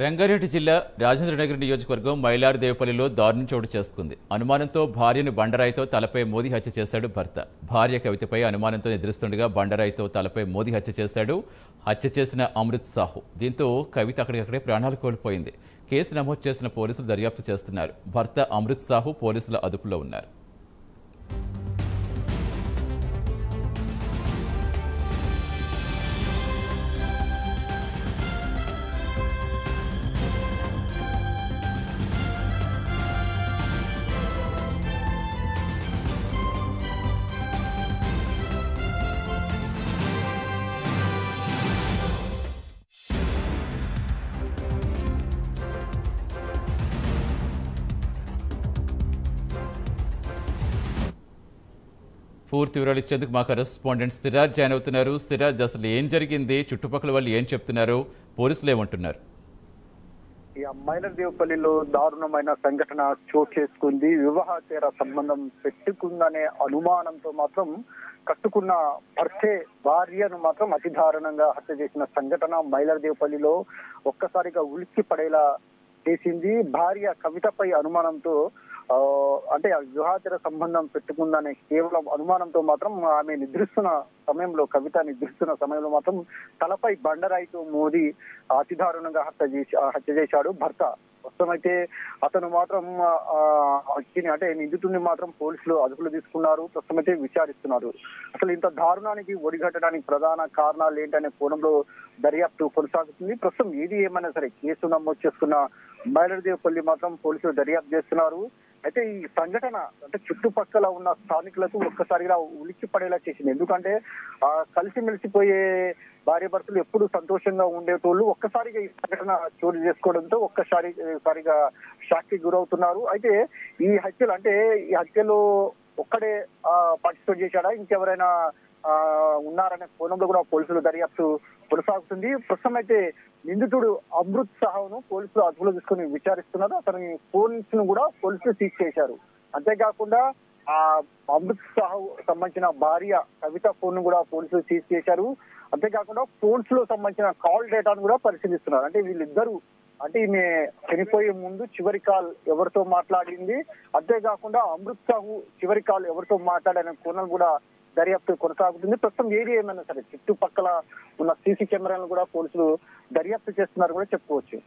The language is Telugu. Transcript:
రంగారెడ్డి జిల్లా రాజేంద్రనగర్ నియోజకవర్గం మైలారుదేవపల్లిలో దారుణం చోటు చేసుకుంది. అనుమానంతో భార్యను బండరాయితో తలపై మోదీ హత్య చేశాడు భర్త. భార్య కవితపై అనుమానంతో నిద్రిస్తుండగా బండరాయితో తలపై మోదీ హత్య చేశాడు. హత్య చేసిన అమృత్ సాహు. దీంతో కవిత అక్కడికక్కడే ప్రాణాలు కోల్పోయింది. కేసు నమోదు చేసిన పోలీసులు దర్యాప్తు చేస్తున్నారు. భర్త అమృత్ సాహు పోలీసుల అదుపులో ఉన్నారు. పూర్తి వివరాలు ఇచ్చేందుకు మా కరెస్పాండెంట్ సిరాజ్ జాయిన్ అవుతున్నారు. సిరాజ్, అసలు ఏం జరిగింది? చుట్టుపక్కల వాళ్ళు ఏం చెప్తున్నారు? పోలీసులు ఏమంటున్నారు? ఈ మైలారుదేవపల్లిలో దారుణమైన సంఘటన చోటు చేసుకుంది. వివాహేతర సంబంధం పెట్టుకుందనే అనుమానంతో మాత్రం కట్టుకున్న భర్తే భార్యను మాత్రం అతి దారుణంగా హత్య చేసిన సంఘటన మైలారుదేవపల్లిలో ఒక్కసారిగా ఉలిక్కి పడేలా చేసింది. భార్య కవితపై అనుమానంతో అంటే వివాహేతర సంబంధం పెట్టుకుందనే కేవలం అనుమానంతో మాత్రం ఆమె నిద్రిస్తున్న సమయంలో మాత్రం తలపై బండరాయితో మోదీ అతి దారుణంగా హత్య చేశాడు భర్త. ప్రస్తుతమైతే అతను మాత్రం అంటే నిందితుడిని మాత్రం పోలీసులు అదుపులో తీసుకున్నారు. ప్రస్తుతమైతే విచారిస్తున్నారు. అసలు ఇంత దారుణానికి ఒడిగట్టడానికి ప్రధాన కారణాలు ఏంటనే కోణంలో దర్యాప్తు కొనసాగుతుంది. ప్రస్తుతం ఏది ఏమైనా సరే కేసు నమోదు చేసుకున్న మైలారుదేవపల్లి మాత్రం పోలీసులు దర్యాప్తు చేస్తున్నారు. అయితే ఈ సంఘటన అంటే చుట్టుపక్కల ఉన్న స్థానికులకు ఒక్కసారిగా ఉలిక్కి పడేలా చేసింది. ఎందుకంటే కలిసిమెలిసిపోయే భార్యాభర్తలు ఎప్పుడు సంతోషంగా ఉండేటోళ్ళు ఒక్కసారిగా ఈ సంఘటన చోటు చేసుకోవడంతో ఒక్కసారిగా షాక్ కి గురవుతున్నారు. అయితే ఈ హత్యలో ఒక్కడే పార్టిసిపేట్ చేశాడా, ఇంకెవరైనా ఉన్నారనే కోణంలో కూడా పోలీసులు దర్యాప్తు కొనసాగుతుంది. ప్రస్తుతం అయితే నిందితుడు అమృత్ సాహును పోలీసులు అదుపులో తీసుకుని విచారిస్తున్నారు. అతని ఫోన్స్ ను కూడా పోలీసులు సీజ్ చేశారు. అంతేకాకుండా ఆ అమృత్ సాహు సంబంధించిన భార్య కవిత ఫోన్ ను కూడా పోలీసులు సీజ్ చేశారు. అంతేకాకుండా ఫోన్స్ లో సంబంధించిన కాల్ డేటాను కూడా పరిశీలిస్తున్నారు. అంటే వీళ్ళిద్దరూ ఈమె చనిపోయే ముందు చివరి కాల్ ఎవరితో మాట్లాడింది, అంతేకాకుండా అమృత్ సాహు చివరి కాల్ ఎవరితో మాట్లాడిన కోణం కూడా దర్యాప్తు కొనసాగుతుంది. ప్రస్తుతం ఏది ఏమైనా సరే చుట్టుపక్కల ఉన్న సీసీ కెమెరాలను కూడా పోలీసులు దర్యాప్తు చేస్తున్నారు కూడా చెప్పుకోవచ్చు.